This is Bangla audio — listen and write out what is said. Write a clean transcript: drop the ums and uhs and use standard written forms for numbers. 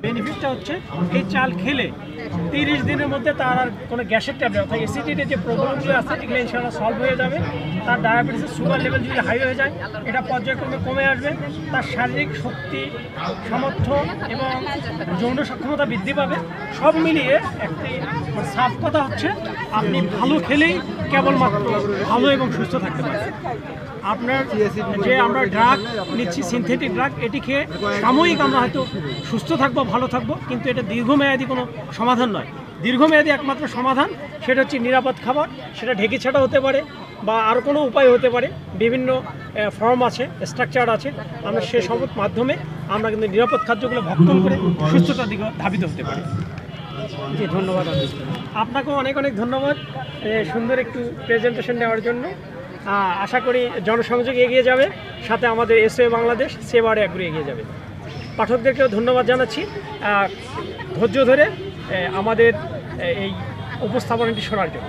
বেনিফিটটা হচ্ছে এই চাল খেলে 30 দিনের মধ্যে তার আর কোনো গ্যাসের ট্যাবলেট অর্থাৎ অ্যাসিডিটির যে প্রবলেমগুলো আছে এগুলো ইনশাআল্লাহ সলভ হয়ে যাবে। তার ডায়াবেটিসের সুগার লেভেল যদি হাই হয়ে যায় এটা পর্যায়ক্রমে কমে আসবে। তার শারীরিক শক্তি, সামর্থ্য এবং যৌন সক্ষমতা বৃদ্ধি পাবে। সব মিলিয়ে একটি সাফ কথা হচ্ছে আপনি ভালো খেলেই কেবলমাত্র ভালো এবং সুস্থ থাকতে পারবেন। আপনার যে আমরা ড্রাগ নিচ্ছি সিনথেটিক ড্রাগ, এটি খেয়ে সাময়িক আমরা হয়তো সুস্থ থাকবো, ভালো থাকবো, কিন্তু এটা দীর্ঘমেয়াদী কোনো সমাধান নয়। দীর্ঘমেয়াদী একমাত্র সমাধান সেটা হচ্ছে নিরাপদ খাবার। সেটা ঢেকে ছাড়া হতে পারে বা আরও কোনো উপায় হতে পারে, বিভিন্ন ফর্ম আছে, স্ট্রাকচার আছে। আমরা সেসব মাধ্যমে আমরা কিন্তু নিরাপদ খাদ্যগুলো ভক্ষণ করে সুস্থতার দিকে ধাবিত হতে পারি। জি, ধন্যবাদ। আপনাকেও অনেক অনেক ধন্যবাদ সুন্দর একটু প্রেজেন্টেশন নেওয়ার জন্য। আশা করি জনসংযোগ এগিয়ে যাবে, সাথে আমাদের এসএ বাংলাদেশ সেবারে এগিয়ে এগিয়ে যাবে। পাঠকদেরকেও ধন্যবাদ জানাচ্ছি ধৈর্য ধরে আমাদের এই উপস্থাপনাটি শোনার জন্য।